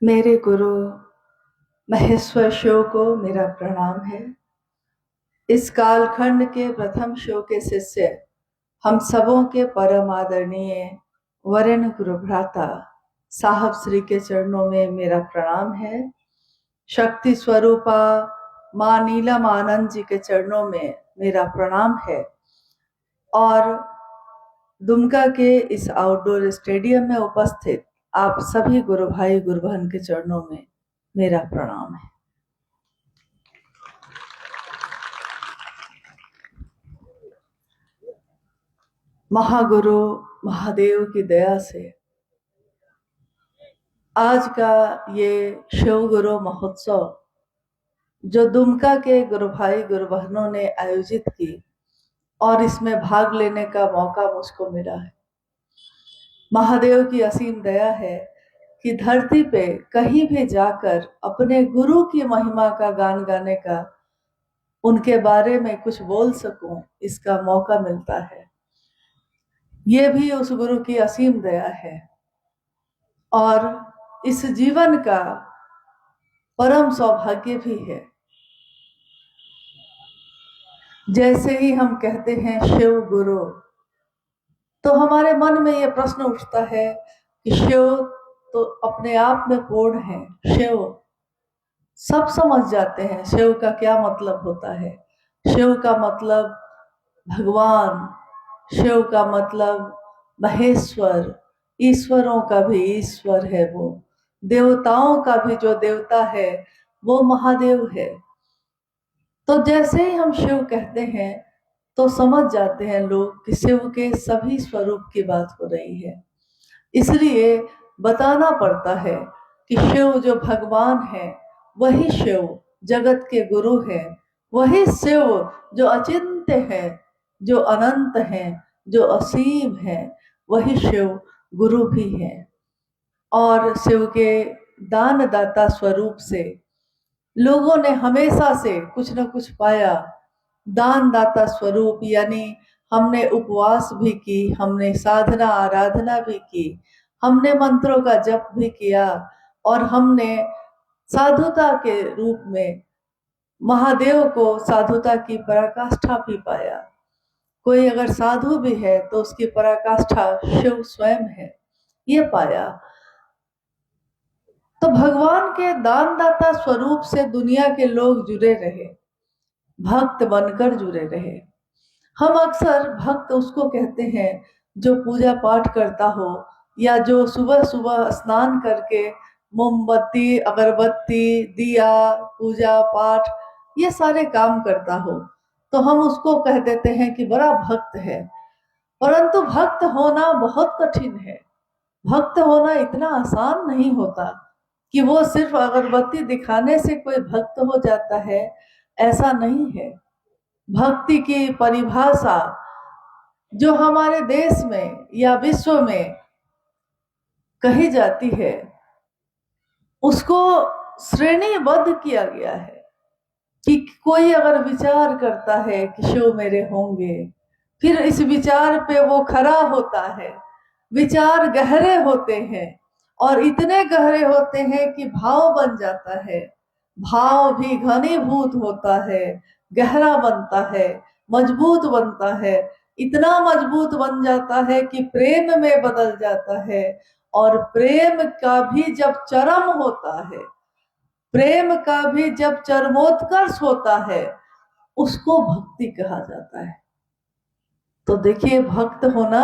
मेरे गुरु महेश्वर शिव को मेरा प्रणाम है। इस कालखंड के प्रथम शिव के शिष्य हम सबों के परम आदरणीय वरेण्य गुरु भ्राता साहब श्री के चरणों में मेरा प्रणाम है। शक्ति स्वरूपा माँ नीलम आनंद जी के चरणों में मेरा प्रणाम है और दुमका के इस आउटडोर स्टेडियम में उपस्थित आप सभी गुरु भाई गुरु बहन के चरणों में मेरा प्रणाम है। महागुरु महादेव की दया से आज का ये शिव गुरु महोत्सव जो दुमका के गुरु भाई गुरु बहनों ने आयोजित की और इसमें भाग लेने का मौका मुझको मिला है। महादेव की असीम दया है कि धरती पे कहीं भी जाकर अपने गुरु की महिमा का गान गाने का, उनके बारे में कुछ बोल सकूं, इसका मौका मिलता है। ये भी उस गुरु की असीम दया है और इस जीवन का परम सौभाग्य भी है। जैसे ही हम कहते हैं शिव गुरु, तो हमारे मन में यह प्रश्न उठता है कि शिव तो अपने आप में पूर्ण है। शिव सब समझ जाते हैं शिव का क्या मतलब होता है। शिव का मतलब भगवान, शिव का मतलब महेश्वर, ईश्वरों का भी ईश्वर है वो, देवताओं का भी जो देवता है वो महादेव है। तो जैसे ही हम शिव कहते हैं तो समझ जाते हैं लोग कि शिव के सभी स्वरूप की बात हो रही है। इसलिए बताना पड़ता है कि शिव जो भगवान है वही शिव जगत के गुरु है, वही शिव जो अचिंत्य है, जो अनंत है, जो असीम है, वही शिव गुरु भी है। और शिव के दानदाता स्वरूप से लोगों ने हमेशा से कुछ न कुछ पाया। दानदाता स्वरूप यानी हमने उपवास भी की, हमने साधना आराधना भी की, हमने मंत्रों का जप भी किया और हमने साधुता के रूप में महादेव को साधुता की पराकाष्ठा भी पाया। कोई अगर साधु भी है तो उसकी पराकाष्ठा शिव स्वयं है, ये पाया। तो भगवान के दानदाता स्वरूप से दुनिया के लोग जुड़े रहे, भक्त बनकर जुड़े रहे। हम अक्सर भक्त उसको कहते हैं जो पूजा पाठ करता हो या जो सुबह सुबह स्नान करके मोमबत्ती अगरबत्ती दिया पूजा पाठ ये सारे काम करता हो, तो हम उसको कह देते हैं कि बड़ा भक्त है। परंतु भक्त होना बहुत कठिन है। भक्त होना इतना आसान नहीं होता कि वो सिर्फ अगरबत्ती दिखाने से कोई भक्त हो जाता है, ऐसा नहीं है। भक्ति की परिभाषा जो हमारे देश में या विश्व में कही जाती है उसको श्रेणीबद्ध किया गया है कि कोई अगर विचार करता है कि शिव मेरे होंगे, फिर इस विचार पे वो खरा होता है। विचार गहरे होते हैं और इतने गहरे होते हैं कि भाव बन जाता है। भाव भी घनीभूत होता है, गहरा बनता है, मजबूत बनता है, इतना मजबूत बन जाता है कि प्रेम में बदल जाता है। और प्रेम का भी जब चरम होता है, प्रेम का भी जब चरमोत्कर्ष होता है, उसको भक्ति कहा जाता है। तो देखिए भक्त होना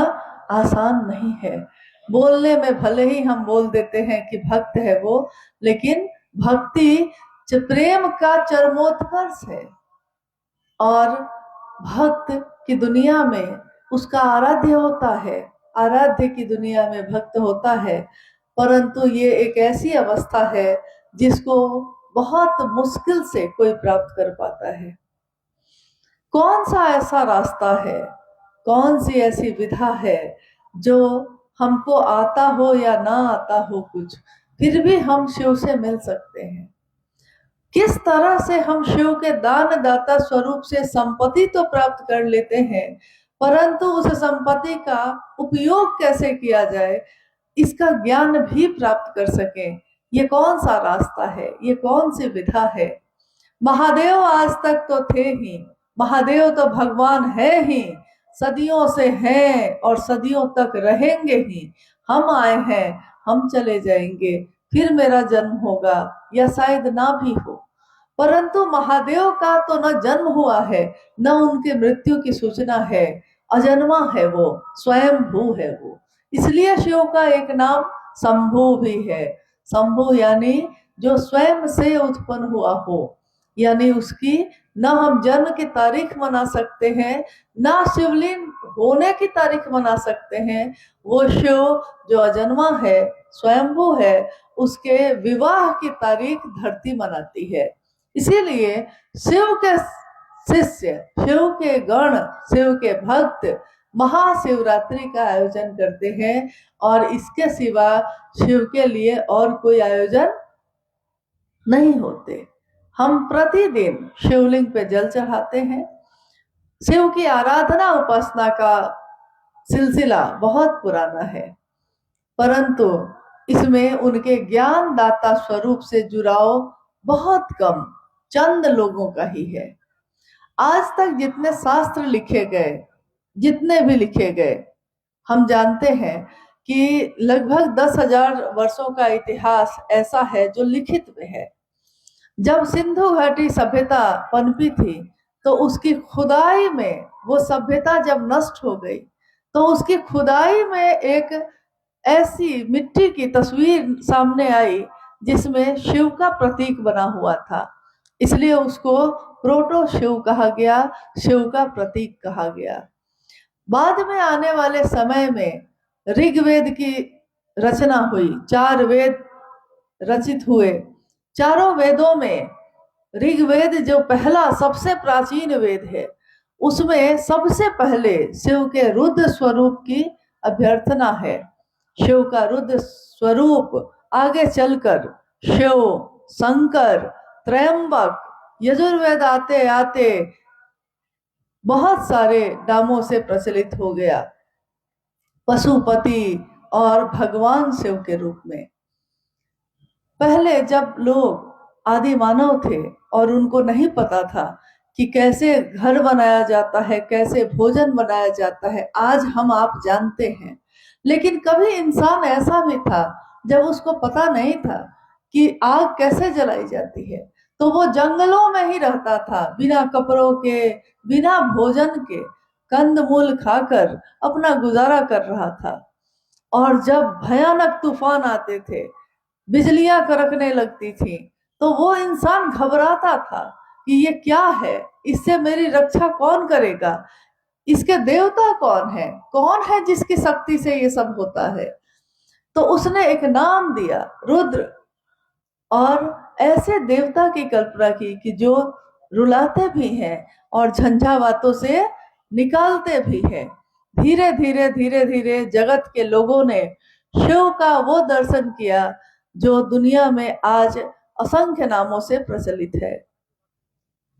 आसान नहीं है। बोलने में भले ही हम बोल देते हैं कि भक्त है वो, लेकिन भक्ति प्रेम का चरमोत्कर्ष है। और भक्त की दुनिया में उसका आराध्य होता है, आराध्य की दुनिया में भक्त होता है। परंतु ये एक ऐसी अवस्था है जिसको बहुत मुश्किल से कोई प्राप्त कर पाता है। कौन सा ऐसा रास्ता है, कौन सी ऐसी विधा है जो हमको आता हो या ना आता हो कुछ, फिर भी हम शिव से मिल सकते हैं? किस तरह से हम शिव के दानदाता स्वरूप से संपत्ति तो प्राप्त कर लेते हैं, परंतु उस संपत्ति का उपयोग कैसे किया जाए इसका ज्ञान भी प्राप्त कर सकें, ये कौन सा रास्ता है, ये कौन सी विधा है। महादेव आज तक तो थे ही, महादेव तो भगवान है ही, सदियों से हैं और सदियों तक रहेंगे ही। हम आए हैं, हम चले जाएंगे, फिर मेरा जन्म होगा या शायद ना भी हो। परंतु महादेव का तो न जन्म हुआ है, न उनके मृत्यु की सूचना है। अजन्मा है वो, स्वयं भू है वो। इसलिए शिव का एक नाम शंभु भी है। शंभु यानी जो स्वयं से उत्पन्न हुआ हो, यानी उसकी न हम जन्म की तारीख मना सकते हैं, न शिवलिंग होने की तारीख मना सकते हैं। वो शिव जो अजन्मा है, स्वयंभू है, उसके विवाह की तारीख धरती मनाती है। इसीलिए शिव के शिष्य, शिव के गण, शिव के भक्त महाशिवरात्रि का आयोजन करते हैं और इसके सिवा शिव के लिए और कोई आयोजन नहीं होते। हम प्रतिदिन शिवलिंग पे जल चढ़ाते हैं। शिव की आराधना उपासना का सिलसिला बहुत पुराना है, परंतु इसमें उनके ज्ञान दाता स्वरूप से जुड़ाव बहुत कम, चंद लोगों का ही है। आज तक जितने शास्त्र लिखे गए, जितने भी लिखे गए, हम जानते हैं कि लगभग 10,000 वर्षों का इतिहास ऐसा है जो लिखित में है। जब सिंधु घाटी सभ्यता पनपी थी, तो उसकी खुदाई में वो सभ्यता जब नष्ट हो गई, तो उसकी खुदाई में एक ऐसी मिट्टी की तस्वीर सामने आई जिसमें शिव का प्रतीक बना हुआ था। इसलिए उसको प्रोटो शिव कहा गया, शिव का प्रतीक कहा गया। बाद में आने वाले समय में ऋग्वेद की रचना हुई, 4 वेद रचित हुए। चारों वेदों में ऋग्वेद जो पहला सबसे प्राचीन वेद है, उसमें सबसे पहले शिव के रुद्र स्वरूप की अभ्यर्थना है। शिव का रुद्र स्वरूप आगे चलकर शिव, शंकर, त्रयंबक, यजुर्वेद आते आते बहुत सारे नामों से प्रचलित हो गया, पशुपति और भगवान शिव के रूप में। पहले जब लोग आदि मानव थे और उनको नहीं पता था कि कैसे घर बनाया जाता है, कैसे भोजन बनाया जाता है, आज हम आप जानते हैं। लेकिन कभी इंसान ऐसा भी था जब उसको पता नहीं था कि आग कैसे जलाई जाती है, तो वो जंगलों में ही रहता था, बिना कपड़ों के, बिना भोजन के, कंदमूल खाकर अपना गुजारा कर रहा था। और जब भयानक तूफान आते थे, बिजलियां कड़कने लगती थी, तो वो इंसान घबराता था कि ये क्या है, इससे मेरी रक्षा कौन करेगा, इसके देवता कौन है जिसकी शक्ति से ये सब होता है। तो उसने एक नाम दिया, रुद्र, और ऐसे देवता की कल्पना की कि जो रुलाते भी हैं और झंझावातों से निकालते भी हैं। धीरे धीरे धीरे धीरे जगत के लोगों ने शिव का वो दर्शन किया जो दुनिया में आज असंख्य नामों से प्रचलित है।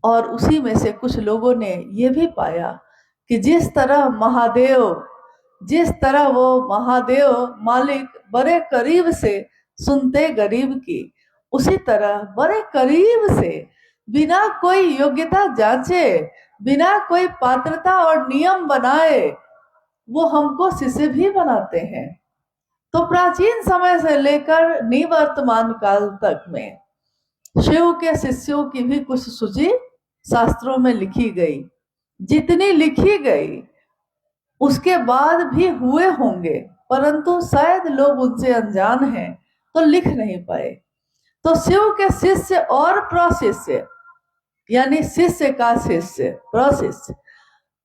और उसी में से कुछ लोगों ने ये भी पाया कि जिस तरह वो महादेव मालिक बड़े करीब से सुनते गरीब की, उसी तरह बड़े करीब से बिना कोई योग्यता जांचे, बिना कोई पात्रता और नियम बनाए वो हमको शिष्य भी बनाते हैं। तो प्राचीन समय से लेकर निवर्तमान काल तक में शिव के शिष्यों की भी कुछ सूची शास्त्रों में लिखी गई। जितनी लिखी गई उसके बाद भी हुए होंगे, परंतु शायद लोग उनसे अनजान हैं तो लिख नहीं पाए। तो शिव के शिष्य और प्रशिष्य, यानी शिष्य का शिष्य, प्रशिष्य,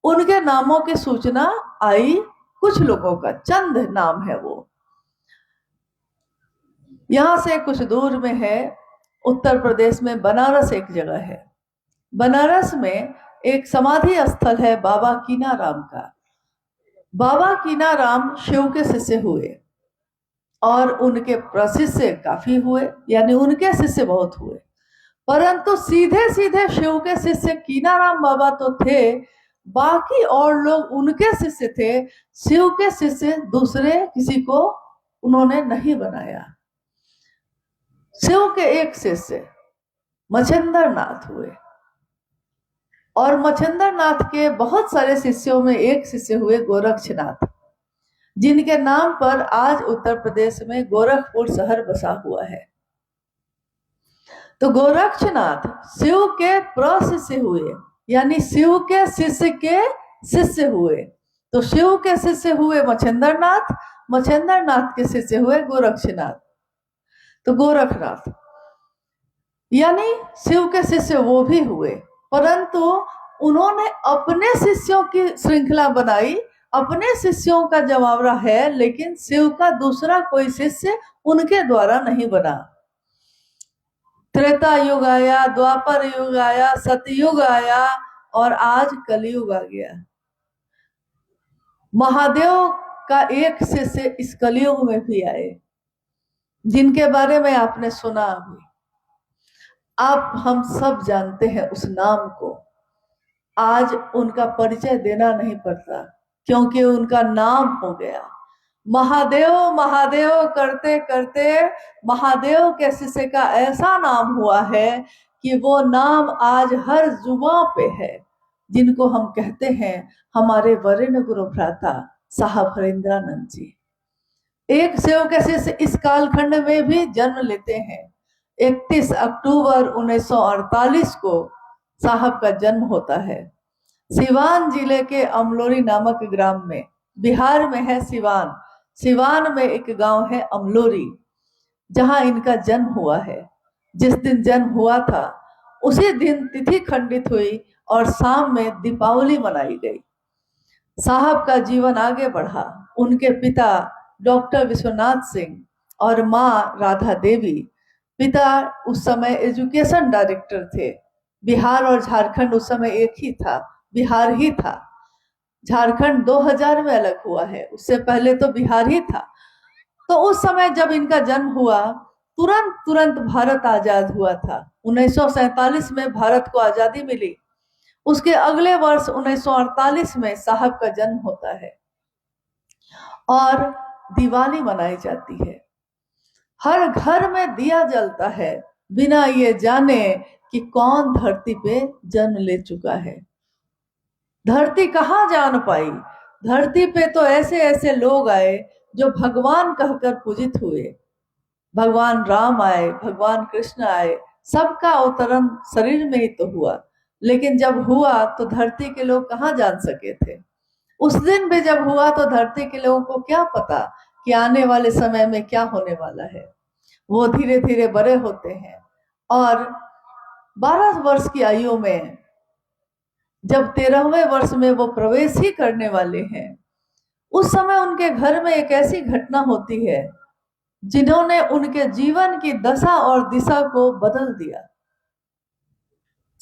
उनके नामों की सूचना आई। कुछ लोगों का चंद नाम है वो। यहां से कुछ दूर में है, उत्तर प्रदेश में बनारस एक जगह है। बनारस में एक समाधि स्थल है बाबा कीनाराम का। बाबा कीनाराम शिव के शिष्य हुए और उनके प्रशिष्य काफी हुए, यानी उनके शिष्य बहुत हुए। परंतु सीधे सीधे शिव के शिष्य कीनाराम बाबा तो थे, बाकी और लोग उनके शिष्य थे। शिव के शिष्य दूसरे किसी को उन्होंने नहीं बनाया। शिव के एक शिष्य मच्छिंद्र नाथ हुए, और मच्छिंद्र नाथ के बहुत सारे शिष्यों में एक शिष्य हुए गोरक्षनाथ, जिनके नाम पर आज उत्तर प्रदेश में गोरखपुर शहर बसा हुआ है। तो गोरक्षनाथ शिव के प्रशिष्य हुए, यानी शिव के शिष्य के शिष्य हुए। तो शिव के शिष्य हुए मच्छिंद्र नाथ, मच्छिंद्र नाथ के शिष्य हुए गोरक्षनाथ। तो गोरखनाथ यानी शिव के शिष्य वो भी हुए, परंतु उन्होंने अपने शिष्यों की श्रृंखला बनाई, अपने शिष्यों का जमावड़ा है, लेकिन शिव का दूसरा कोई शिष्य उनके द्वारा नहीं बना। त्रेता युग आया, द्वापर युग आया, सतयुग आया, और आज कलयुग आ गया। महादेव का एक शिष्य इस कलयुग में भी आए, जिनके बारे में आपने सुना अभी। आप हम सब जानते हैं उस नाम को। आज उनका परिचय देना नहीं पड़ता, क्योंकि उनका नाम हो गया। महादेव महादेव करते करते महादेव के शिष्य का ऐसा नाम हुआ है कि वो नाम आज हर जुबां पे है, जिनको हम कहते हैं हमारे वरिष्ठ गुरु भ्राता साहब हरिंद्रानंद जी। एक शिव के शिष्य इस कालखंड में भी जन्म लेते हैं। 31 अक्टूबर 1948 को साहब का जन्म होता है। सिवान जिले के अमलोरी नामक ग्राम में, बिहार में है सिवान, सिवान में एक गांव है अमलोरी, जहां इनका जन्म हुआ है। जिस दिन जन्म हुआ था उसी दिन तिथि खंडित हुई और शाम में दीपावली मनाई गई। साहब का जीवन आगे बढ़ा। उनके पिता डॉक्टर विश्वनाथ सिंह और माँ राधा देवी। पिता उस समय एजुकेशन डायरेक्टर थे। बिहार और झारखंड उस समय एक ही था, बिहार ही था। झारखंड 2000 में अलग हुआ है, उससे पहले तो बिहार ही था। तो उस समय जब इनका जन्म हुआ, तुरंत तुरंत भारत आजाद हुआ था। 1947 में भारत को आजादी मिली। उसके अगले वर्ष 1948 में साहब का जन्म होता है और दिवाली मनाई जाती है। हर घर में दिया जलता है, बिना ये जाने कि कौन धरती पे जन्म ले चुका है। धरती कहाँ जान पाई, धरती पे तो ऐसे ऐसे लोग आए जो भगवान कहकर पूजित हुए। भगवान राम आए, भगवान कृष्ण आए, सबका अवतरण शरीर में ही तो हुआ, लेकिन जब हुआ तो धरती के लोग कहाँ जान सके थे। उस दिन भी जब हुआ तो धरती के लोगों को क्या पता कि आने वाले समय में क्या होने वाला है। वो धीरे धीरे बड़े होते हैं और 12 वर्ष की आयु में जब 13वें वर्ष में वो प्रवेश ही करने वाले हैं, उस समय उनके घर में एक ऐसी घटना होती है जिन्होंने उनके जीवन की दशा और दिशा को बदल दिया।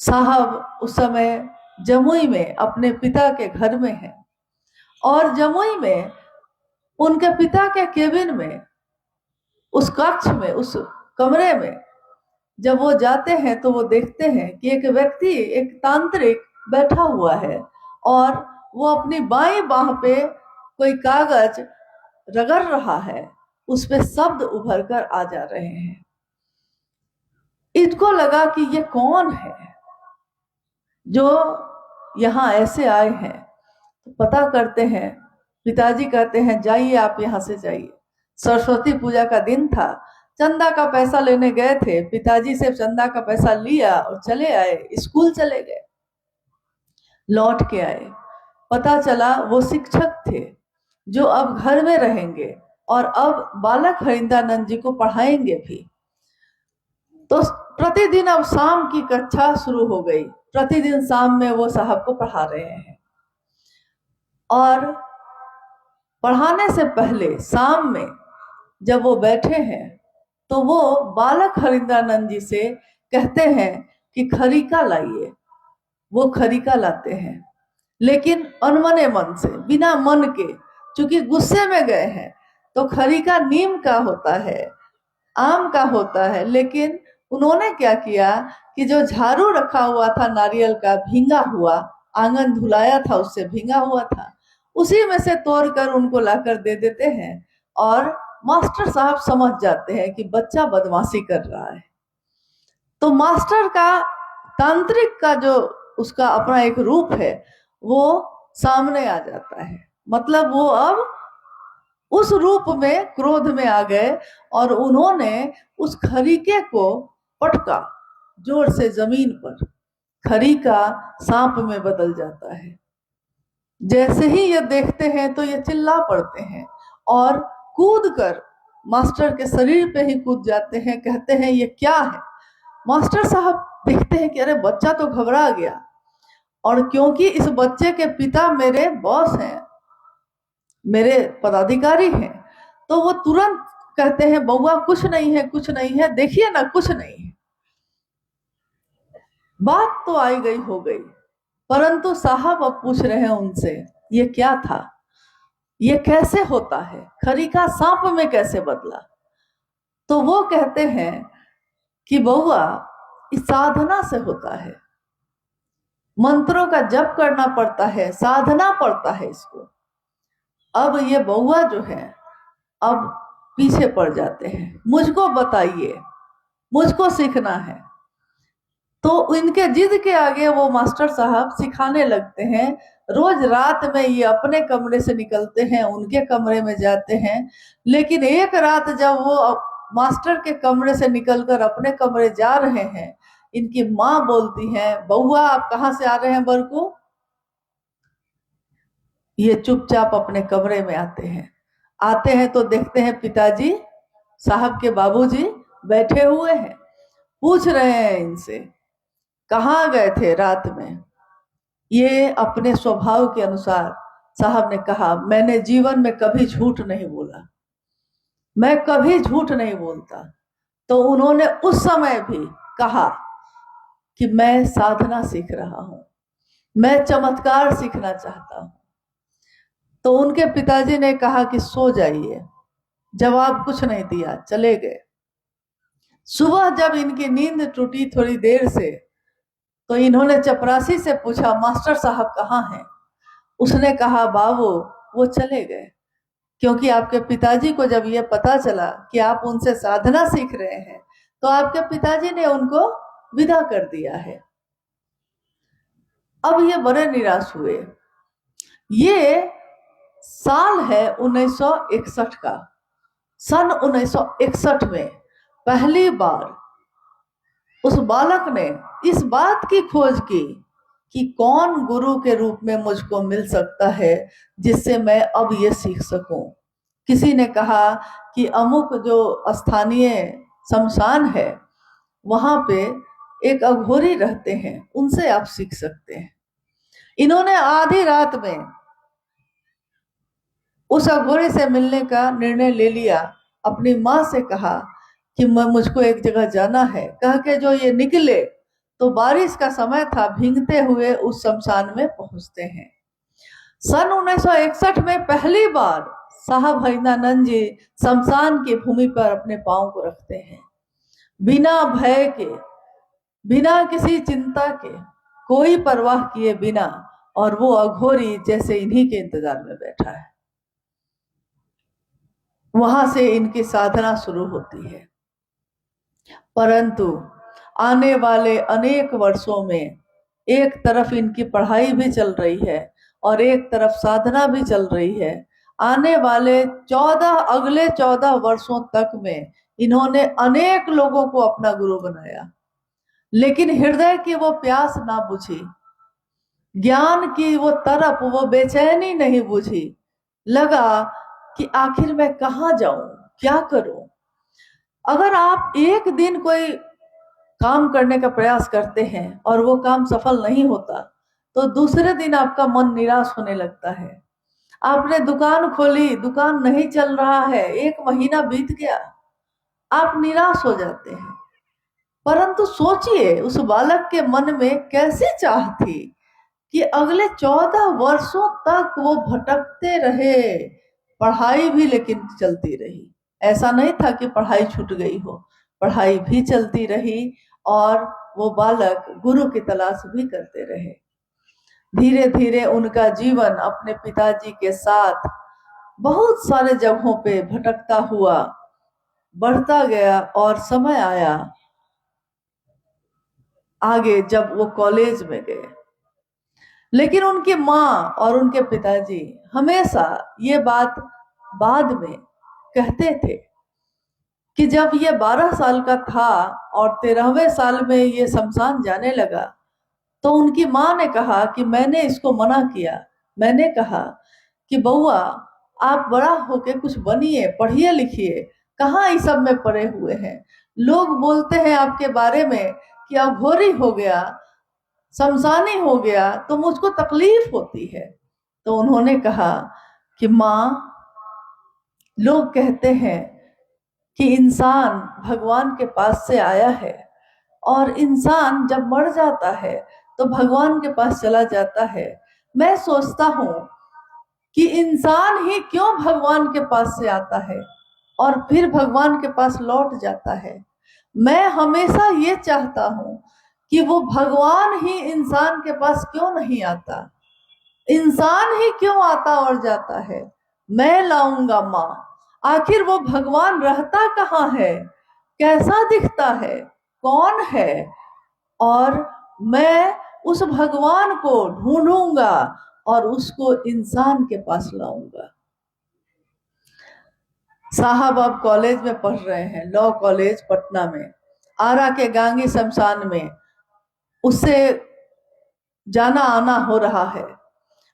साहब उस समय जमुई में अपने पिता के घर में हैं और जमुई में उनके पिता के केबिन में, उस कक्ष में, उस कमरे में जब वो जाते हैं तो वो देखते हैं कि एक व्यक्ति, एक तांत्रिक बैठा हुआ है और वो अपनी बाईं बाह पे कोई कागज रगड़ रहा है, उस पे शब्द उभर कर आ जा रहे हैं। इनको लगा कि ये कौन है जो यहाँ ऐसे आए हैं। तो पता करते हैं, पिताजी कहते हैं जाइए आप यहाँ से जाइए। सरस्वती पूजा का दिन था, चंदा का पैसा लेने गए थे, पिताजी से चंदा का पैसा लिया और चले आए, स्कूल चले गए। लौट के आए, पता चला वो शिक्षक थे जो अब घर में रहेंगे और अब बालक हरिंद्रानंद जी को पढ़ाएंगे भी। तो प्रतिदिन अब शाम की कक्षा शुरू हो गई, प्रतिदिन शाम में वो साहब को पढ़ा रहे हैं और पढ़ाने से पहले शाम में जब वो बैठे हैं तो वो बालक हरिंद्रानंद जी से कहते हैं कि खरीका लाइए। वो खरीका लाते हैं, लेकिन अनमने मन से, बिना मन के, चूंकि गुस्से में गए हैं। तो खरीका नीम का होता है, आम का होता है, लेकिन उन्होंने क्या किया कि जो झाड़ू रखा हुआ था नारियल का भींगा हुआ, आंगन धुलाया था उससे भींगा हुआ था, उसी में से तोड़कर उनको लाकर दे देते हैं और मास्टर साहब समझ जाते हैं कि बच्चा बदमाशी कर रहा है। तो मास्टर का तांत्रिक का जो उसका अपना एक रूप है वो सामने आ जाता है। मतलब वो अब उस रूप में क्रोध में आ गए और उन्होंने उस खरीके को पटका जोर से जमीन पर। खरीका सांप में बदल जाता है। जैसे ही ये देखते हैं तो ये चिल्ला पड़ते हैं और कूद कर मास्टर के शरीर पे ही कूद जाते हैं। कहते हैं ये क्या है। मास्टर साहब देखते हैं कि अरे बच्चा तो घबरा गया, और क्योंकि इस बच्चे के पिता मेरे बॉस हैं, मेरे पदाधिकारी हैं, तो वो तुरंत कहते हैं बउआ कुछ नहीं है, कुछ नहीं है, देखिए ना कुछ नहीं है। बात तो आई गई हो गई, परंतु साहब अब पूछ रहे हैं उनसे ये क्या था, ये कैसे होता है, खरीका सांप में कैसे बदला। तो वो कहते हैं कि बउआ इस साधना से होता है, मंत्रों का जप करना पड़ता है, साधना पड़ता है इसको। अब ये बउआ जो है अब पीछे पड़ जाते हैं, मुझको बताइए, मुझको सीखना है। तो इनके जिद के आगे वो मास्टर साहब सिखाने लगते हैं। रोज रात में ये अपने कमरे से निकलते हैं, उनके कमरे में जाते हैं। लेकिन एक रात जब वो मास्टर के कमरे से निकलकर अपने कमरे जा रहे हैं, इनकी माँ बोलती है बउआ आप कहाँ से आ रहे हैं बरकू। ये चुपचाप अपने कमरे में आते हैं तो देखते हैं पिताजी साहब के बाबूजी बैठे हुए हैं। पूछ रहे हैं इनसे कहाँ गए थे रात में। ये अपने स्वभाव के अनुसार साहब ने कहा मैंने जीवन में कभी झूठ नहीं बोला, मैं कभी झूठ नहीं बोलता। तो उन्होंने उस समय भी कहा कि मैं साधना सीख रहा हूं, मैं चमत्कार सीखना चाहता हूं। तो उनके पिताजी ने कहा कि सो जाइए, जवाब कुछ नहीं दिया, चले गए। सुबह जब इनकी नींद टूटी थोड़ी देर से, तो इन्होंने चपरासी से पूछा मास्टर साहब कहाँ हैं। उसने कहा बाबू वो चले गए, क्योंकि आपके पिताजी को जब ये पता चला कि आप उनसे साधना सीख रहे हैं तो आपके पिताजी ने उनको विदा कर दिया है। अब ये बड़े निराश हुए। ये साल है 1961 का। सन 1961 में पहली बार उस बालक ने इस बात की खोज की कि कौन गुरु के रूप में मुझको मिल सकता है जिससे मैं अब ये सीख सकूं। किसी ने कहा कि अमुक जो स्थानीय शमशान है वहां पे एक अघोरी रहते हैं, उनसे आप सीख सकते हैं। इन्होंने आधी रात में उस अघोरी से मिलने का निर्णय ले लिया। अपनी माँ से कहा कि मुझको एक जगह जाना है। कह के जो ये निकले तो बारिश का समय था, भीगते हुए उस शमशान में पहुंचते हैं। सन 1961 में पहली बार साहब हरिनानंद जी शमशान की भूमि पर अपने पांव को रखते हैं, बिना भय के, बिना किसी चिंता के, कोई परवाह किए बिना, और वो अघोरी जैसे इन्हीं के इंतजार में बैठा है। वहां से इनकी साधना शुरू होती है। परंतु आने वाले अनेक वर्षों में एक तरफ इनकी पढ़ाई भी चल रही है और एक तरफ साधना भी चल रही है। आने वाले अगले 14 वर्षों तक में इन्होंने अनेक लोगों को अपना गुरु बनाया, लेकिन हृदय की वो प्यास ना बुझी, ज्ञान की वो तरफ, वो बेचैनी नहीं बुझी। लगा कि आखिर मैं कहाँ जाऊं, क्या करूं। अगर आप एक दिन कोई काम करने का प्रयास करते हैं और वो काम सफल नहीं होता तो दूसरे दिन आपका मन निराश होने लगता है। आपने दुकान खोली, दुकान नहीं चल रहा है, 1 महीना बीत गया, आप निराश हो जाते हैं। परंतु सोचिए उस बालक के मन में कैसी चाह थी कि अगले 14 वर्षों तक वो भटकते रहे, पढ़ाई भी लेकिन चलती रही। ऐसा नहीं था कि पढ़ाई छूट गई हो, पढ़ाई भी चलती रही और वो बालक गुरु की तलाश भी करते रहे। धीरे धीरे उनका जीवन अपने पिताजी के साथ बहुत सारे जगहों पे भटकता हुआ बढ़ता गया और समय आया आगे जब वो कॉलेज में गए। लेकिन उनकी माँ और उनके पिताजी हमेशा ये बात बाद में कहते थे कि जब ये 12 साल का था और 13वें साल में ये शमशान जाने लगा, तो उनकी माँ ने कहा कि मैंने इसको मना किया। मैंने कहा कि बउआ, आप बड़ा होके कुछ बनिए, पढ़िए लिखिए, कहाँ इस सब में पड़े हुए हैं। लोग बोलते हैं आपके बारे में कि अघोरी हो गया, शमशानी हो गया, तो मुझको तकलीफ होती है। तो उन्होंने कहा कि माँ, लोग कहते हैं कि इंसान भगवान के पास से आया है और इंसान जब मर जाता है तो भगवान के पास चला जाता है। मैं सोचता हूँ कि इंसान ही क्यों भगवान के पास से आता है और फिर भगवान के पास लौट जाता है। मैं हमेशा ये चाहता हूँ कि वो भगवान ही इंसान के पास क्यों नहीं आता, इंसान ही क्यों आता और जाता है। मैं लाऊंगा माँ, आखिर वो भगवान रहता कहाँ है, कैसा दिखता है, कौन है, और मैं उस भगवान को ढूंढूंगा और उसको इंसान के पास लाऊंगा। साहब अब कॉलेज में पढ़ रहे हैं, लॉ कॉलेज पटना में, आरा के गांगी शमशान में उससे जाना आना हो रहा है।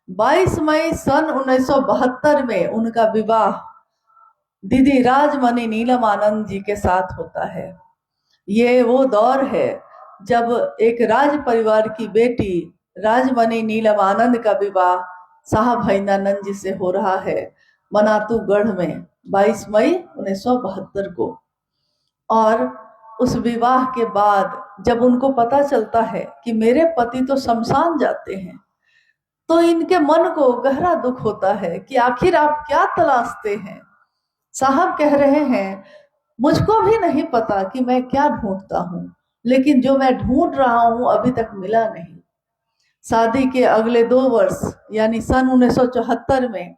22 मई सन 1972 में उनका विवाह दीदी राजमणि नीलम आनंद जी के साथ होता है। ये वो दौर है जब एक राज परिवार की बेटी राजमणि नीलम आनंद का विवाह साहब भैनानंद जी से हो रहा है मनातूगढ़ में 22 मई 1972 को। और उस विवाह के बाद जब उनको पता चलता है कि मेरे पति तो शमशान जाते हैं, तो इनके मन को गहरा दुख होता है कि आखिर आप क्या तलाशते हैं। साहब कह रहे हैं, मुझको भी नहीं पता कि मैं क्या ढूंढता हूँ, लेकिन जो मैं ढूंढ रहा हूँ अभी तक मिला नहीं। शादी के अगले 2 वर्ष यानी सन 1974 में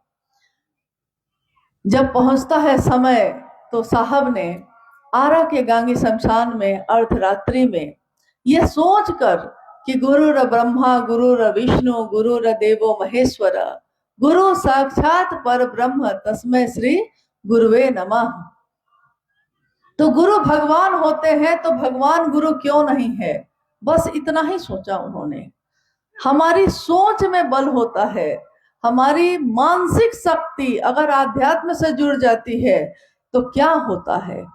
जब पहुंचता है समय, तो साहब ने आरा के गांगी शमशान में अर्धरात्रि में ये सोचकर कि गुरुर ब्रह्मा गुरुर विष्णु गुरुर देवो महेश्वर गुरु साक्षात पर ब्रह्म तस्मै श्री गुरुवे नमः, तो गुरु भगवान होते हैं तो भगवान गुरु क्यों नहीं है। बस इतना ही सोचा उन्होंने। हमारी सोच में बल होता है, हमारी मानसिक शक्ति अगर आध्यात्म से जुड़ जाती है तो क्या होता है,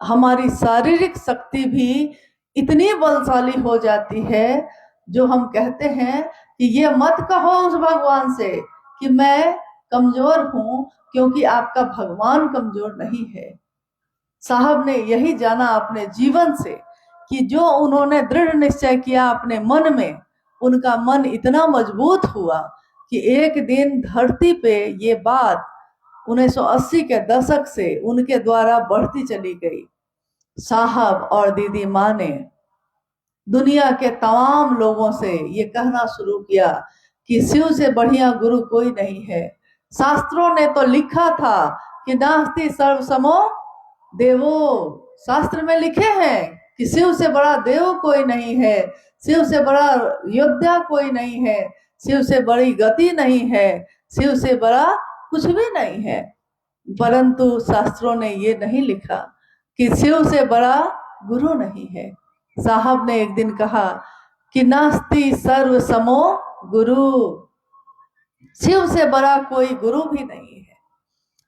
हमारी शारीरिक शक्ति भी इतनी बलशाली हो जाती है जो हम कहते हैं कि ये मत कहो उस भगवान से कि मैं कमजोर हूं, क्योंकि आपका भगवान कमजोर नहीं है। साहब ने यही जाना अपने जीवन से कि जो उन्होंने दृढ़ निश्चय किया अपने मन में, उनका मन इतना मजबूत हुआ कि एक दिन धरती पे ये बात 1980 के दशक से उनके द्वारा बढ़ती चली गई। साहब और दीदी माँ ने दुनिया के तमाम लोगों से ये कहना शुरू किया कि शिव से बढ़िया गुरु कोई नहीं है। शास्त्रों ने तो लिखा था कि नास्ति सर्वसमो देवो, शास्त्र में लिखे हैं कि शिव से बड़ा देव कोई नहीं है, शिव से बड़ा योद्धा कोई नहीं है, शिव से बड़ी गति नहीं है, शिव से बड़ा कुछ भी नहीं है। परंतु शास्त्रों ने ये नहीं लिखा कि शिव से बड़ा गुरु नहीं है। साहब ने एक दिन कहा कि नास्ति सर्व समो गुरु, शिव से बड़ा कोई गुरु भी नहीं है।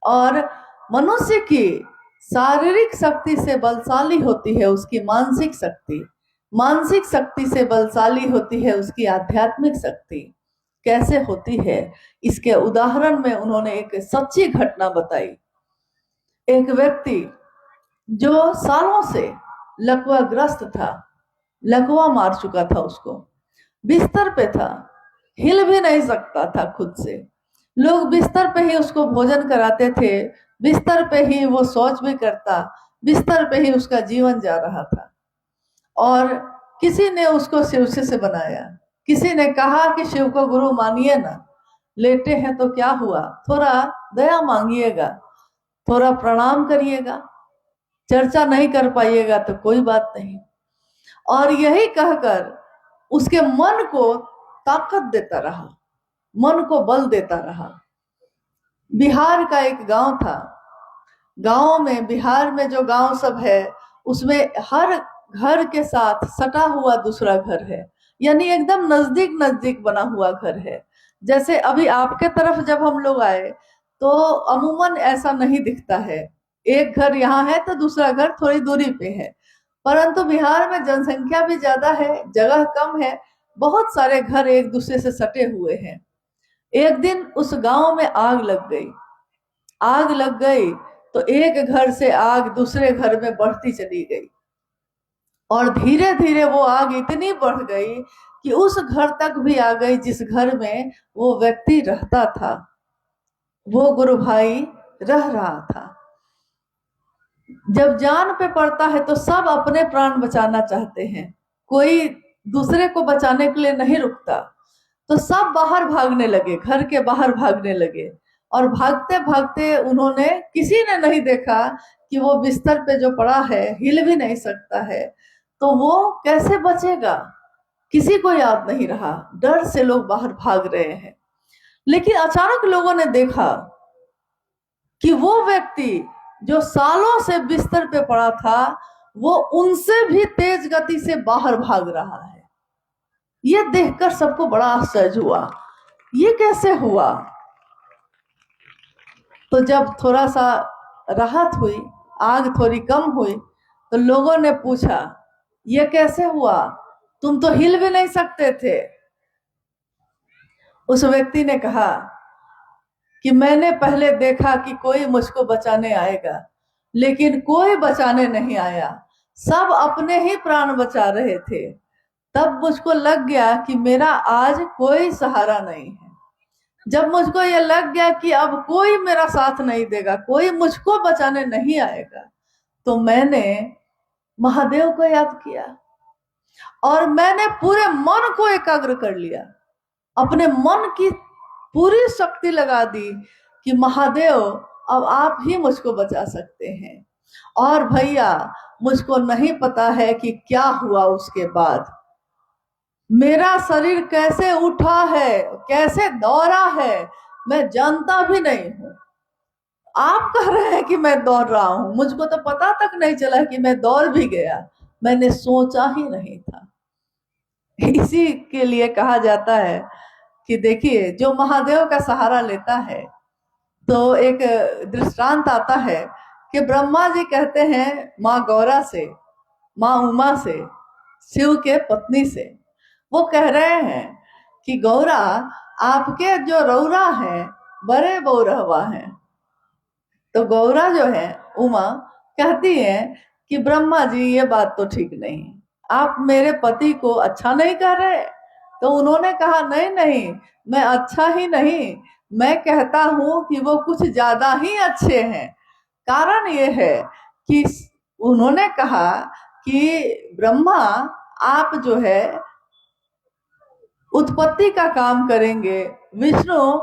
और मनुष्य की शारीरिक शक्ति से बलशाली होती है उसकी मानसिक शक्ति, मानसिक शक्ति से बलशाली होती है उसकी आध्यात्मिक शक्ति। कैसे होती है, इसके उदाहरण में उन्होंने एक सच्ची घटना बताई। एक व्यक्ति जो सालों से लकवा ग्रस्त था, लकवा मार चुका था, उसको बिस्तर पे था, हिल भी नहीं सकता था खुद से। लोग बिस्तर पे ही उसको भोजन कराते थे, बिस्तर पे ही वो शौच भी करता, बिस्तर पे ही उसका जीवन जा रहा था। और किसी ने उसको शिव से बनाया, किसी ने कहा कि शिव को गुरु मानिए ना, लेटे हैं तो क्या हुआ, थोड़ा दया मांगिएगा, थोड़ा प्रणाम करिएगा, चर्चा नहीं कर पाइएगा तो कोई बात नहीं। और यही कहकर उसके मन को ताकत देता रहा, मन को बल देता रहा। बिहार का एक गांव था। गांव में, बिहार में जो गांव सब है उसमें हर घर के साथ सटा हुआ दूसरा घर है, यानी एकदम नजदीक नजदीक बना हुआ घर है। जैसे अभी आपके तरफ जब हम लोग आए तो अमूमन ऐसा नहीं दिखता है, एक घर यहाँ है तो दूसरा घर थोड़ी दूरी पे है। परंतु बिहार में जनसंख्या भी ज्यादा है, जगह कम है, बहुत सारे घर एक दूसरे से सटे हुए हैं। एक दिन उस गांव में आग लग गई। आग लग गई तो एक घर से आग दूसरे घर में बढ़ती चली गई, और धीरे धीरे वो आग इतनी बढ़ गई कि उस घर तक भी आ गई जिस घर में वो व्यक्ति रहता था, वो गुरु भाई रह रहा था। जब जान पे पड़ता है तो सब अपने प्राण बचाना चाहते हैं, कोई दूसरे को बचाने के लिए नहीं रुकता। तो सब बाहर भागने लगे, घर के बाहर भागने लगे, और भागते भागते उन्होंने, किसी ने नहीं देखा कि वो बिस्तर पे जो पड़ा है हिल भी नहीं सकता है, तो वो कैसे बचेगा, किसी को याद नहीं रहा। डर से लोग बाहर भाग रहे हैं। लेकिन अचानक लोगों ने देखा कि वो व्यक्ति जो सालों से बिस्तर पे पड़ा था वो उनसे भी तेज गति से बाहर भाग रहा है। ये देखकर सबको बड़ा आश्चर्य हुआ, ये कैसे हुआ। तो जब थोड़ा सा राहत हुई, आग थोड़ी कम हुई, तो लोगों ने पूछा ये कैसे हुआ, तुम तो हिल भी नहीं सकते थे। उस व्यक्ति ने कहा कि मैंने पहले देखा कि कोई मुझको बचाने आएगा, लेकिन कोई बचाने नहीं आया, सब अपने ही प्राण बचा रहे थे। तब मुझको लग गया कि मेरा आज कोई सहारा नहीं है। जब मुझको ये लग गया कि अब कोई मेरा साथ नहीं देगा, कोई मुझको बचाने नहीं आएगा, तो मैंने महादेव को याद किया और मैंने पूरे मन को एकाग्र कर लिया, अपने मन की पूरी शक्ति लगा दी कि महादेव अब आप ही मुझको बचा सकते हैं। और भैया मुझको नहीं पता है कि क्या हुआ उसके बाद, मेरा शरीर कैसे उठा है, कैसे दौड़ा है, मैं जानता भी नहीं हूं। आप कह रहे हैं कि मैं दौड़ रहा हूं, मुझको तो पता तक नहीं चला कि मैं दौड़ भी गया, मैंने सोचा ही नहीं था। इसी के लिए कहा जाता है कि देखिए, जो महादेव का सहारा लेता है, तो एक दृष्टांत आता है कि ब्रह्मा जी कहते हैं माँ गौरा से, माँ उमा से, शिव के पत्नी से, वो कह रहे हैं कि गौरा आपके जो रौरा हैं बड़े बौरहवा हैं। तो गौरा जो है, उमा, कहती है कि ब्रह्मा जी ये बात तो ठीक नहीं, आप मेरे पति को अच्छा नहीं कह रहे। तो उन्होंने कहा नहीं नहीं, मैं अच्छा ही नहीं, मैं कहता हूं कि वो कुछ ज्यादा ही अच्छे हैं। कारण ये है कि उन्होंने कहा कि ब्रह्मा आप जो है उत्पत्ति का काम करेंगे, विष्णु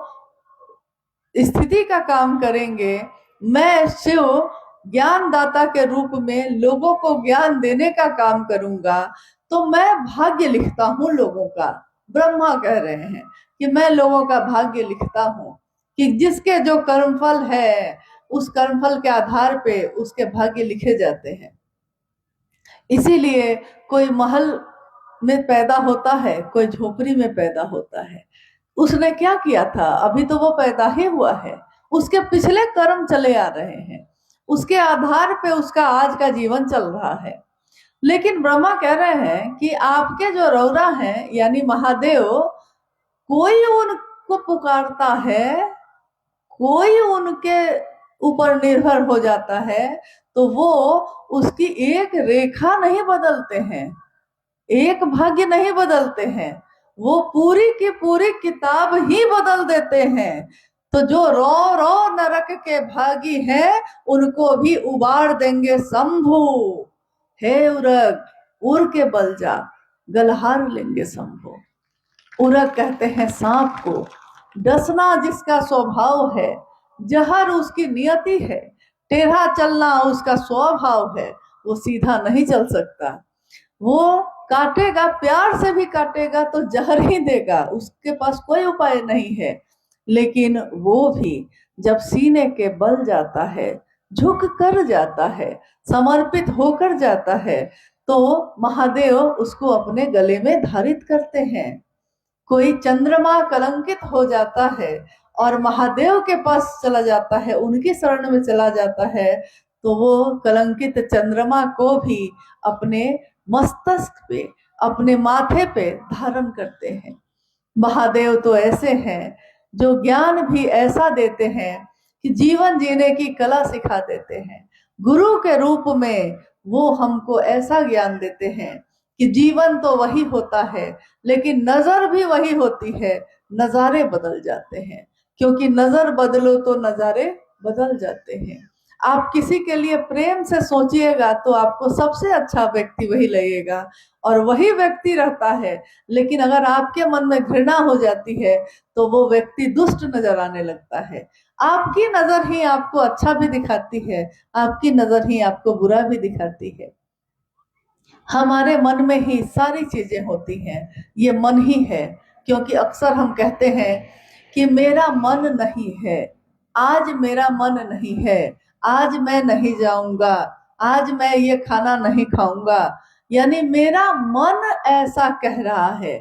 स्थिति का काम करेंगे, मैं शिव ज्ञानदाता के रूप में लोगों को ज्ञान देने का काम करूंगा, तो मैं भाग्य लिखता हूं लोगों का। ब्रह्मा कह रहे हैं कि मैं लोगों का भाग्य लिखता हूं, कि जिसके जो कर्मफल है उस कर्मफल के आधार पे उसके भाग्य लिखे जाते हैं। इसीलिए कोई महल में पैदा होता है, कोई झोपड़ी में पैदा होता है। उसने क्या किया था, अभी तो वो पैदा ही हुआ है, उसके पिछले कर्म चले आ रहे हैं, उसके आधार पे उसका आज का जीवन चल रहा है। लेकिन ब्रह्मा कह रहे हैं कि आपके जो रौरा हैं यानी महादेव, कोई उनको पुकारता है, कोई उनके ऊपर निर्भर हो जाता है, तो वो उसकी एक रेखा नहीं बदलते हैं, एक भाग्य नहीं बदलते हैं, वो पूरी की पूरी किताब ही बदल देते हैं। तो जो रो रो नरक के भागी हैं उनको भी उबार देंगे शंभु। हे उरग उड़ के बल जा, गलहार लेंगे शंभु। उरग कहते हैं सांप को, डसना जिसका स्वभाव है, जहर उसकी नियति है, टेढ़ा चलना उसका स्वभाव है, वो सीधा नहीं चल सकता। वो काटेगा, प्यार से भी काटेगा तो जहर ही देगा, उसके पास कोई उपाय नहीं है। लेकिन वो भी जब सीने के बल जाता है, झुक कर जाता है, समर्पित होकर जाता है, तो महादेव उसको अपने गले में धारित करते हैं। कोई चंद्रमा कलंकित हो जाता है और महादेव के पास चला जाता है, उनकी शरण में चला जाता है, तो वो कलंकित चंद्रमा को भी अपने मस्तक पे, अपने माथे पे धारण करते हैं। महादेव तो ऐसे हैं जो ज्ञान भी ऐसा देते हैं कि जीवन जीने की कला सिखा देते हैं। गुरु के रूप में वो हमको ऐसा ज्ञान देते हैं कि जीवन तो वही होता है, लेकिन नजर भी वही होती है, नजारे बदल जाते हैं। क्योंकि नजर बदलो तो नजारे बदल जाते हैं। आप किसी के लिए प्रेम से सोचिएगा तो आपको सबसे अच्छा व्यक्ति वही लगेगा और वही व्यक्ति रहता है। लेकिन अगर आपके मन में घृणा हो जाती है तो वो व्यक्ति दुष्ट नजर आने लगता है। आपकी नजर ही आपको अच्छा भी दिखाती है, आपकी नजर ही आपको बुरा भी दिखाती है। हमारे मन में ही सारी चीजें होती हैं, ये मन ही है। क्योंकि अक्सर हम कहते हैं कि मेरा मन नहीं है, आज मेरा मन नहीं है, आज मैं नहीं जाऊंगा, आज मैं ये खाना नहीं खाऊंगा। यानी मेरा मन ऐसा कह रहा है,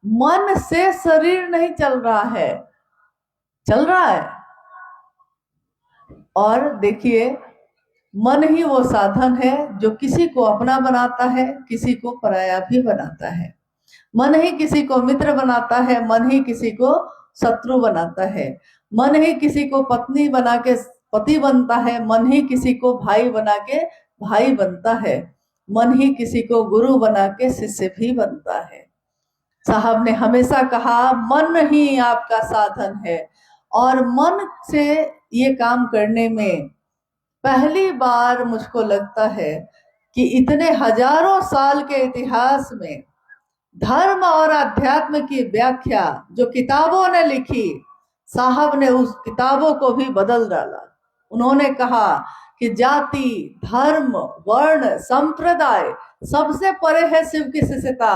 मन से शरीर नहीं चल रहा है, चल रहा है। और देखिए, मन ही वो साधन है जो किसी को अपना बनाता है, किसी को पराया भी बनाता है। मन ही किसी को मित्र बनाता है, मन ही किसी को शत्रु बनाता है। मन ही किसी को पत्नी बना के पति बनता है, मन ही किसी को भाई बना के भाई बनता है, मन ही किसी को गुरु बना के शिष्य भी बनता है। साहब ने हमेशा कहा मन ही आपका साधन है। और मन से ये काम करने में पहली बार मुझको लगता है कि इतने हजारों साल के इतिहास में धर्म और अध्यात्म की व्याख्या जो किताबों ने लिखी, साहब ने उस किताबों को भी बदल डाला। उन्होंने कहा कि जाति, धर्म, वर्ण, संप्रदाय सबसे परे है शिव की शिष्यता।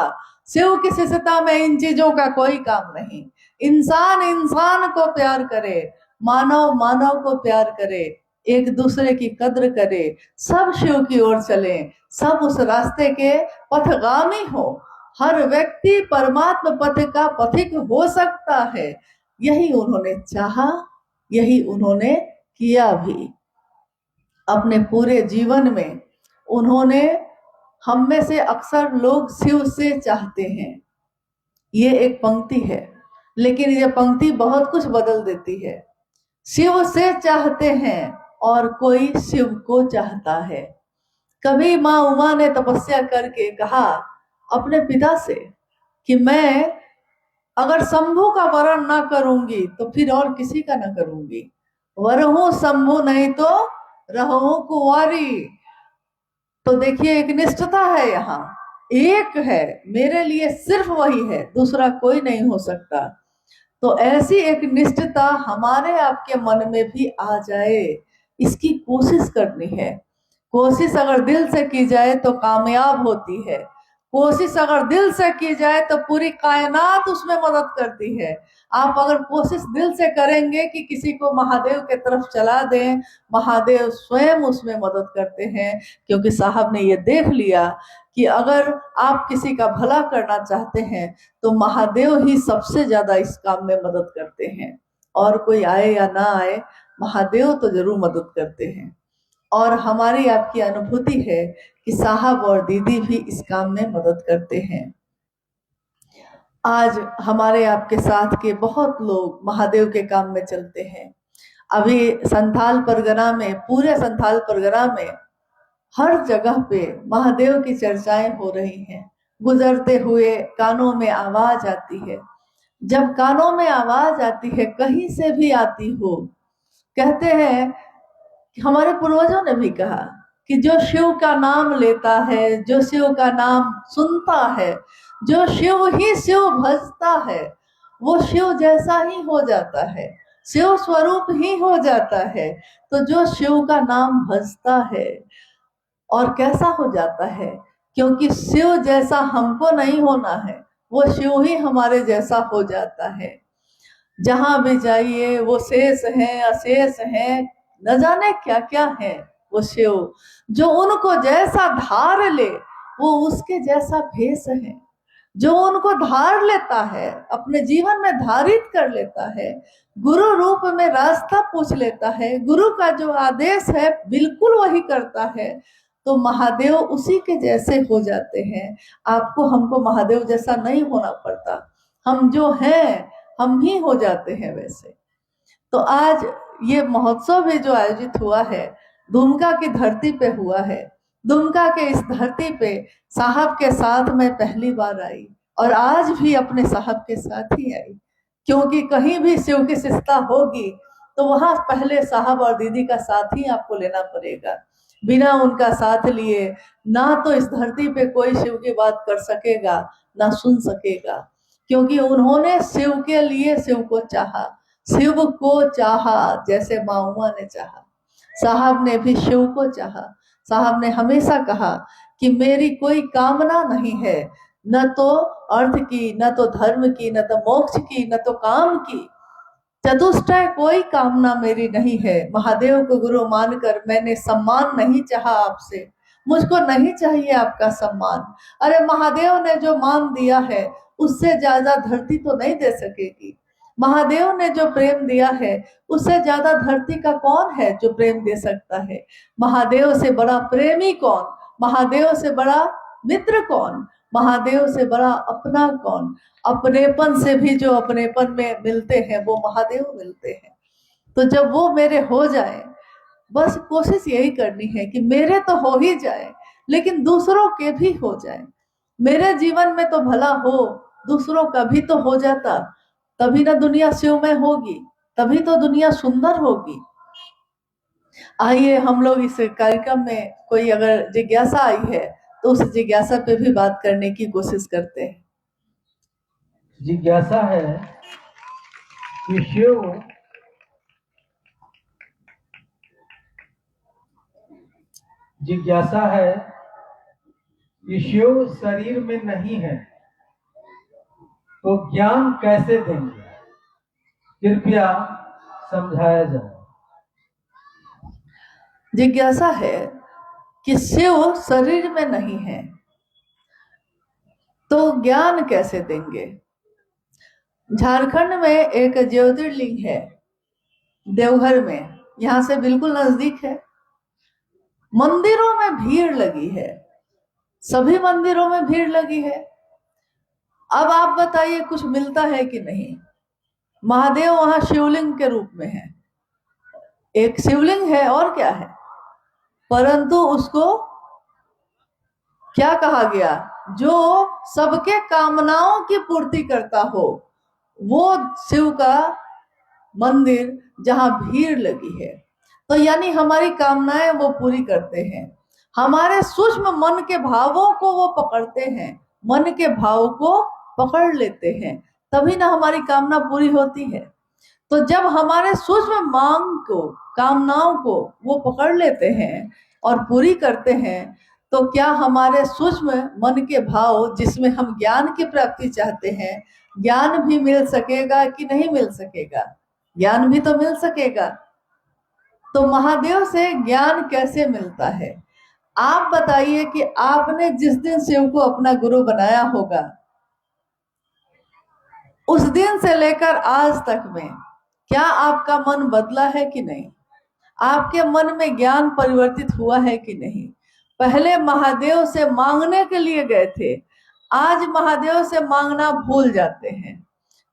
शिव की शिष्यता में इन चीजों का कोई काम नहीं। इंसान इंसान को प्यार करे, मानव मानव को प्यार करे, एक दूसरे की कद्र करे, सब शिव की ओर चले, सब उस रास्ते के पथगामी हो। हर व्यक्ति परमात्मा पथ का पथिक हो सकता है। यही उन्होंने चाहा, यही उन्होंने किया भी। अपने पूरे जीवन में उन्होंने, हम में से अक्सर लोग शिव से चाहते हैं, ये एक पंक्ति है, लेकिन ये पंक्ति बहुत कुछ बदल देती है। शिव से चाहते हैं और कोई शिव को चाहता है। कभी माँ उमा ने तपस्या करके कहा अपने पिता से कि मैं अगर शंभु का वरण ना करूंगी तो फिर और किसी का ना करूंगी, वरहूं शंभु नहीं तो रहूं कुंवारी। तो देखिए, एक निष्ठता है यहाँ, एक है, मेरे लिए सिर्फ वही है, दूसरा कोई नहीं हो सकता। तो ऐसी एक निष्ठता हमारे आपके मन में भी आ जाए, इसकी कोशिश करनी है। कोशिश अगर दिल से की जाए तो कामयाब होती है। कोशिश अगर दिल से की जाए तो पूरी कायनात उसमें मदद करती है। आप अगर कोशिश दिल से करेंगे कि किसी को महादेव के तरफ चला दें, महादेव स्वयं उसमें मदद करते हैं। क्योंकि साहब ने ये देख लिया कि अगर आप किसी का भला करना चाहते हैं तो महादेव ही सबसे ज्यादा इस काम में मदद करते हैं। और कोई आए या ना आए, महादेव तो जरूर मदद करते हैं। और हमारी आपकी अनुभूति है कि साहब और दीदी भी इस काम में मदद करते हैं। आज हमारे आपके साथ के बहुत लोग महादेव के काम में चलते हैं। अभी संथाल परगना में, पूरे संथाल परगना में हर जगह पे महादेव की चर्चाएं हो रही हैं। गुजरते हुए कानों में आवाज आती है। जब कानों में आवाज आती है, कहीं से भी आती हो, कहते हैं, हमारे पूर्वजों ने भी कहा कि जो शिव का नाम लेता है, जो शिव का नाम सुनता है, जो शिव ही शिव भजता है, वो शिव जैसा ही हो जाता है। शिव स्वरूप ही हो जाता है। तो जो शिव का नाम भजता है और कैसा हो जाता है, क्योंकि शिव जैसा हमको नहीं होना है, वो शिव ही हमारे जैसा हो जाता है। जहां भी जाइए वो शेष है, अशेष है, न जाने क्या क्या है वो शिव। जो उनको जैसा धार ले वो उसके जैसा भेष है। जो उनको धार लेता है, अपने जीवन में धारित कर लेता है, गुरु रूप में रास्ता पूछ लेता है, गुरु का जो आदेश है बिल्कुल वही करता है, तो महादेव उसी के जैसे हो जाते हैं। आपको हमको महादेव जैसा नहीं होना पड़ता, हम जो हैं हम ही हो जाते हैं वैसे। तो आज ये महोत्सव भी जो आयोजित हुआ है, दुमका की धरती पे हुआ है। दुमका के इस धरती पे साहब के साथ मैं पहली बार आई, और आज भी अपने साहब के साथ ही आई, क्योंकि कहीं भी शिव की शिष्टता होगी तो वहां पहले साहब और दीदी का साथ ही आपको लेना पड़ेगा। बिना उनका साथ लिए ना तो इस धरती पे कोई शिव की बात कर सकेगा, ना सुन सकेगा, क्योंकि उन्होंने शिव के लिए शिव को चाहा, शिव को चाहा जैसे माउमा ने चाहा। साहब ने भी शिव को चाहा। साहब ने हमेशा कहा कि मेरी कोई कामना नहीं है, न तो अर्थ की, न तो धर्म की, न तो मोक्ष की, न तो काम की, चतुष्टय कोई कामना मेरी नहीं है। महादेव को गुरु मानकर मैंने सम्मान नहीं चाहा आपसे, मुझको नहीं चाहिए आपका सम्मान। अरे महादेव ने जो मान दिया है उससे ज्यादा धरती तो नहीं दे सकेगी। महादेव ने जो प्रेम दिया है उससे ज्यादा धरती का कौन है जो प्रेम दे सकता है। महादेव से बड़ा प्रेमी कौन, महादेव से बड़ा मित्र कौन, महादेव से बड़ा अपना कौन। अपनेपन से भी जो अपनेपन में मिलते हैं वो महादेव मिलते हैं। तो जब वो मेरे हो जाए, बस कोशिश यही करनी है कि मेरे तो हो ही जाए लेकिन दूसरों के भी हो जाए। मेरे जीवन में तो भला हो, दूसरों का भी तो हो जाता, तभी ना दुनिया शिवमय होगी, तभी तो दुनिया सुंदर होगी। आइए हम लोग इस कार्यक्रम में कोई अगर जिज्ञासा आई है तो उस जिज्ञासा पे भी बात करने की कोशिश करते हैं। जिज्ञासा है कि शिव जिज्ञासा है कि शिव शरीर में नहीं है तो ज्ञान कैसे देंगे, कृपया समझाया जाए। जिज्ञासा है कि शिव शरीर में नहीं है तो ज्ञान कैसे देंगे। झारखंड में एक ज्योतिर्लिंग है, देवघर में, यहाँ से बिल्कुल नजदीक है। मंदिरों में भीड़ लगी है, सभी मंदिरों में भीड़ लगी है। अब आप बताइए कुछ मिलता है कि नहीं। महादेव वहां शिवलिंग के रूप में है, एक शिवलिंग है और क्या है, परंतु उसको क्या कहा गया, जो सबके कामनाओं की पूर्ति करता हो वो शिव का मंदिर जहां भीड़ लगी है। तो यानी हमारी कामनाएं वो पूरी करते हैं, हमारे सूक्ष्म मन के भावों को वो पकड़ते हैं, मन के भाव को पकड़ लेते हैं, तभी ना हमारी कामना पूरी होती है। तो जब हमारे सूक्ष्म मांग को, कामनाओं को वो पकड़ लेते हैं और पूरी करते हैं, तो क्या हमारे सूक्ष्म मन के भाव जिसमें हम ज्ञान की प्राप्ति चाहते हैं, ज्ञान भी मिल सकेगा कि नहीं मिल सकेगा। ज्ञान भी तो मिल सकेगा। तो महादेव से ज्ञान कैसे मिलता है। आप बताइए कि आपने जिस दिन शिव को अपना गुरु बनाया होगा, उस दिन से लेकर आज तक में क्या आपका मन बदला है कि नहीं, आपके मन में ज्ञान परिवर्तित हुआ है कि नहीं। पहले महादेव से मांगने के लिए गए थे, आज महादेव से मांगना भूल जाते हैं।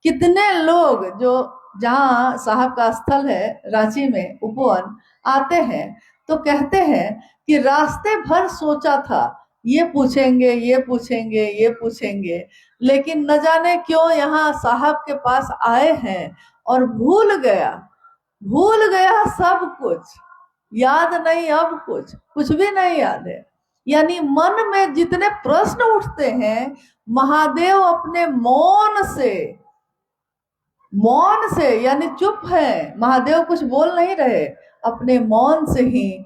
कितने लोग जो जहाँ साहब का स्थल है रांची में उपवन आते हैं तो कहते हैं कि रास्ते भर सोचा था ये पूछेंगे ये पूछेंगे ये पूछेंगे, लेकिन न जाने क्यों यहाँ साहब के पास आए हैं और भूल गया सब कुछ, याद नहीं, अब कुछ भी नहीं याद है। यानी मन में जितने प्रश्न उठते हैं महादेव अपने मौन से मौन से, यानी चुप है, महादेव कुछ बोल नहीं रहे, अपने मौन से ही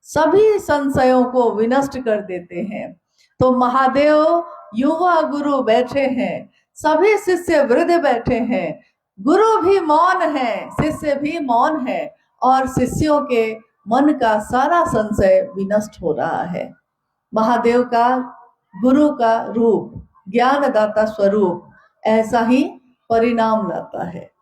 सभी संशयों को विनष्ट कर देते हैं। तो महादेव युवा गुरु बैठे हैं, सभी शिष्य वृद्ध बैठे हैं, गुरु भी मौन है, शिष्य भी मौन है, और शिष्यों के मन का सारा संशय विनष्ट हो रहा है। महादेव का, गुरु का रूप, ज्ञानदाता स्वरूप ऐसा ही परिणाम लाता है।